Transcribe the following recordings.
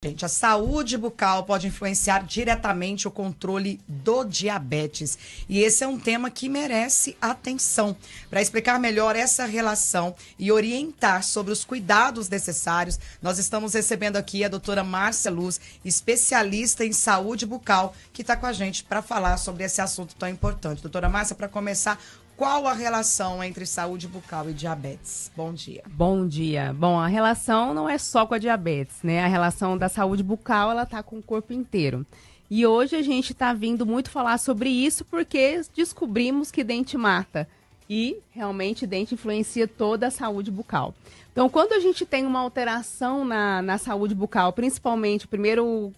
Gente, a saúde bucal pode influenciar diretamente o controle do diabetes. E esse é um tema que merece atenção. Para explicar melhor essa relação e orientar sobre os cuidados necessários, nós estamos recebendo aqui a doutora Márcia Luz, especialista em saúde bucal, que está com a gente para falar sobre esse assunto tão importante. Doutora Márcia, para começar, qual a relação entre saúde bucal e diabetes? Bom dia. Bom dia. Bom, a relação não é só com a diabetes, né? A relação da saúde bucal, ela tá com o corpo inteiro. E hoje a gente tá vindo muito falar sobre isso porque descobrimos que dente mata. E, realmente, dente influencia toda a saúde bucal. Então, quando a gente tem uma alteração na saúde bucal, principalmente, o primeiro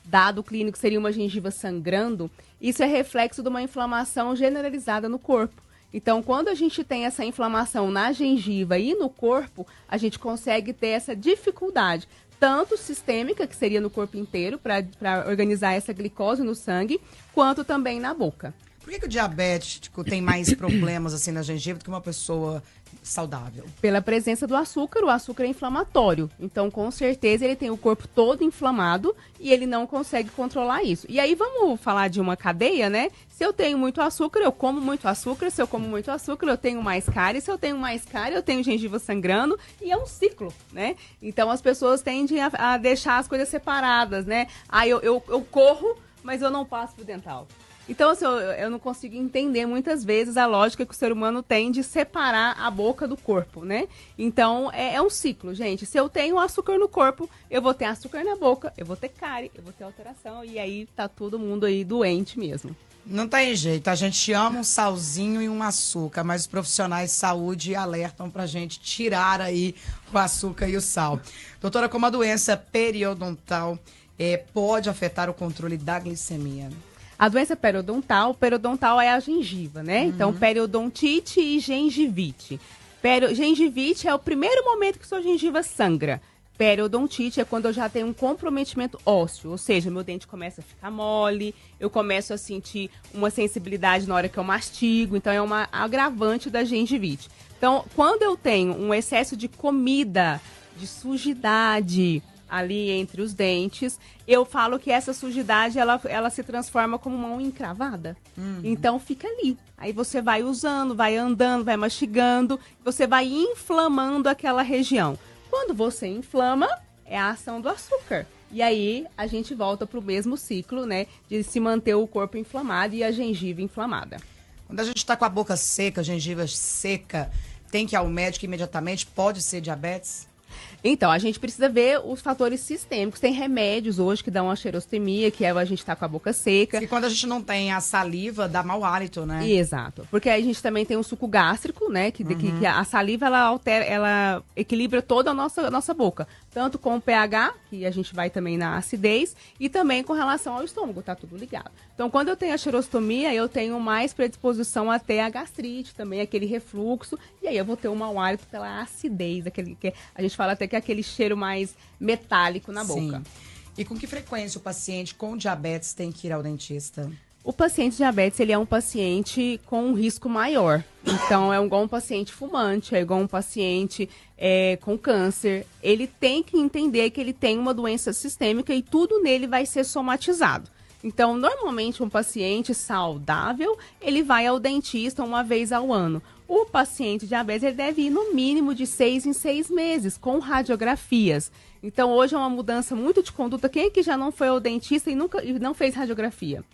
dado clínico seria uma gengiva sangrando, isso é reflexo de uma inflamação generalizada no corpo. Então, quando a gente tem essa inflamação na gengiva e no corpo, a gente consegue ter essa dificuldade, tanto sistêmica, que seria no corpo inteiro, para organizar essa glicose no sangue, quanto também na boca. Por que o diabético tem mais problemas assim na gengiva do que uma pessoa saudável? Pela presença do açúcar, o açúcar é inflamatório. Então, com certeza, ele tem o corpo todo inflamado e ele não consegue controlar isso. E aí, vamos falar de uma cadeia, né? Se eu tenho muito açúcar, eu como muito açúcar. Se eu como muito açúcar, eu tenho mais cárie. Se eu tenho mais cárie, eu tenho gengiva sangrando. E é um ciclo, né? Então, as pessoas tendem a deixar as coisas separadas, né? Aí, eu corro, mas eu não passo pro dental. Então, assim, eu não consigo entender muitas vezes a lógica que o ser humano tem de separar a boca do corpo, né? Então, é um ciclo, gente. Se eu tenho açúcar no corpo, eu vou ter açúcar na boca, eu vou ter cárie, eu vou ter alteração, e aí tá todo mundo aí doente mesmo. Não tem jeito, a gente ama um salzinho e um açúcar, mas os profissionais de saúde alertam pra gente tirar aí o açúcar e o sal. Doutora, como a doença periodontal pode afetar o controle da glicemia? A doença periodontal é a gengiva, né? Uhum. Então, periodontite e gengivite. Gengivite é o primeiro momento que sua gengiva sangra. Periodontite é quando eu já tenho um comprometimento ósseo, ou seja, meu dente começa a ficar mole, eu começo a sentir uma sensibilidade na hora que eu mastigo, então é uma agravante da gengivite. Então, quando eu tenho um excesso de comida, de sujidade ali entre os dentes, eu falo que essa sujidade, ela se transforma como uma unha encravada. Então, fica ali. Aí você vai usando, vai andando, vai mastigando, você vai inflamando aquela região. Quando você inflama, é a ação do açúcar. E aí, a gente volta para o mesmo ciclo, né, de se manter o corpo inflamado e a gengiva inflamada. Quando a gente está com a boca seca, a gengiva seca, tem que ir ao médico imediatamente? Pode ser diabetes? Então, a gente precisa ver os fatores sistêmicos. Tem remédios hoje que dão a xerostomia, que é a gente tá com a boca seca. E quando a gente não tem a saliva, dá mau hálito, né? Exato. Porque aí a gente também tem o suco gástrico, né? Que a saliva, ela equilibra toda a nossa boca. Tanto com o pH, que a gente vai também na acidez, e também com relação ao estômago, tá tudo ligado. Então, quando eu tenho a xerostomia, eu tenho mais predisposição a ter a gastrite, também aquele refluxo, e aí eu vou ter um mau hálito pela acidez, aquele que a gente fala até que é aquele cheiro mais metálico na boca. Sim. E com que frequência o paciente com diabetes tem que ir ao dentista? O paciente diabetes, ele é um paciente com um risco maior. Então, é igual um paciente fumante, é igual um paciente com câncer. Ele tem que entender que ele tem uma doença sistêmica e tudo nele vai ser somatizado. Então, normalmente, um paciente saudável, ele vai ao dentista uma vez ao ano. O paciente diabetes, ele deve ir no mínimo de 6 em 6 meses, com radiografias. Então, hoje é uma mudança muito de conduta. Quem é que já não foi ao dentista e não fez radiografia?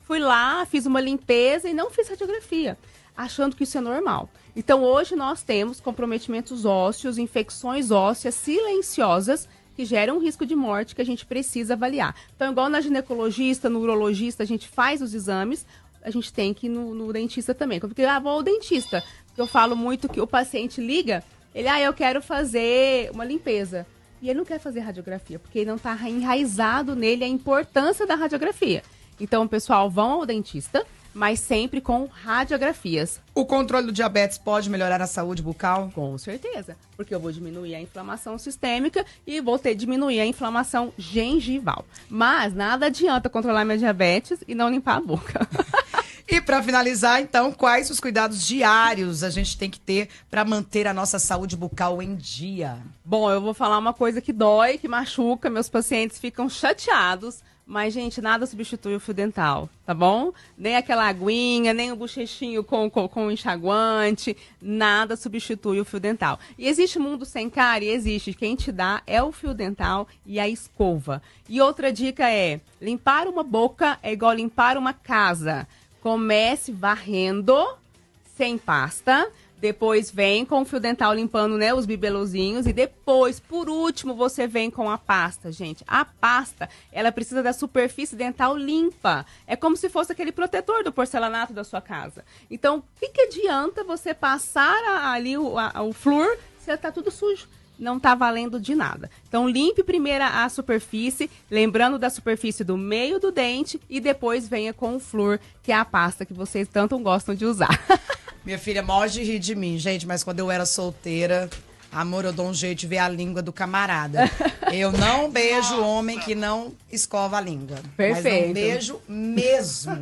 Fui lá, fiz uma limpeza e não fiz radiografia, achando que isso é normal. Então, hoje nós temos comprometimentos ósseos, infecções ósseas silenciosas, que geram um risco de morte que a gente precisa avaliar. Então, igual na ginecologista, no urologista, a gente faz os exames, a gente tem que ir no dentista também. Porque, vou ao dentista. Porque eu falo muito que o paciente liga, ele, eu quero fazer uma limpeza. E ele não quer fazer radiografia, porque ele não está enraizado nele a importância da radiografia. Então, pessoal, vão ao dentista, mas sempre com radiografias. O controle do diabetes pode melhorar a saúde bucal? Com certeza, porque eu vou diminuir a inflamação sistêmica e vou diminuir a inflamação gengival. Mas nada adianta controlar minha diabetes e não limpar a boca. E para finalizar, então, quais os cuidados diários a gente tem que ter para manter a nossa saúde bucal em dia? Bom, eu vou falar uma coisa que dói, que machuca, meus pacientes ficam chateados, mas, gente, nada substitui o fio dental, tá bom? Nem aquela aguinha, nem o bochechinho com enxaguante, nada substitui o fio dental. E existe mundo sem cárie? Existe. Quem te dá é o fio dental e a escova. E outra dica é, limpar uma boca é igual limpar uma casa. Comece varrendo, sem pasta. Depois vem com o fio dental limpando, né, os bibelozinhos. E depois, por último, você vem com a pasta, gente. A pasta, ela precisa da superfície dental limpa. É como se fosse aquele protetor do porcelanato da sua casa. Então, o que adianta você passar ali o flúor se tá tudo sujo? Não tá valendo de nada. Então, limpe primeiro a superfície, lembrando da superfície do meio do dente. E depois venha com o flúor, que é a pasta que vocês tanto gostam de usar. Minha filha morre de rir de mim, gente, mas quando eu era solteira, amor, eu dou um jeito de ver a língua do camarada. Eu não beijo homem que não escova a língua. Perfeito. Mas não beijo mesmo.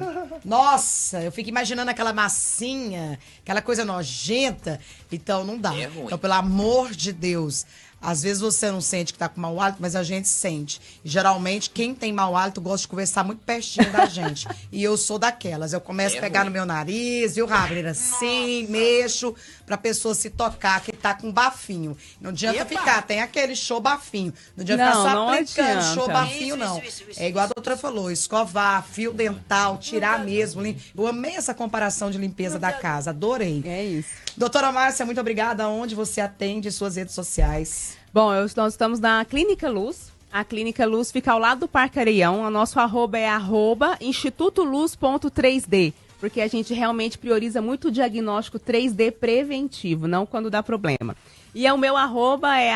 Nossa, eu fico imaginando aquela massinha, aquela coisa nojenta. Então, não dá. Então, pelo amor de Deus... Às vezes você não sente que tá com mau hálito, mas a gente sente. E, geralmente, quem tem mau hálito gosta de conversar muito pertinho da gente. E eu sou daquelas. Eu começo a pegar no meu nariz, viu, Rabir? Assim, mexo, pra pessoa se tocar, que tá com bafinho. Não adianta ficar, tem aquele show bafinho. Não adianta ficar só aplicando show bafinho, não. É igual a doutora falou, escovar, fio dental, tirar mesmo. Eu amei essa comparação de limpeza da casa, adorei. É isso. Doutora Márcia, muito obrigada. Onde você atende suas redes sociais? Bom, nós estamos na Clínica Luz. A Clínica Luz fica ao lado do Parque Areião. O nosso arroba é @institutoluz.3D, porque a gente realmente prioriza muito o diagnóstico 3D preventivo, não quando dá problema. E o meu arroba é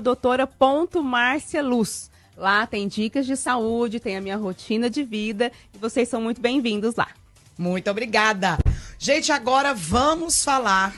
doutora.marcialuz. Lá tem dicas de saúde, tem a minha rotina de vida e vocês são muito bem-vindos lá. Muito obrigada. Gente, agora vamos falar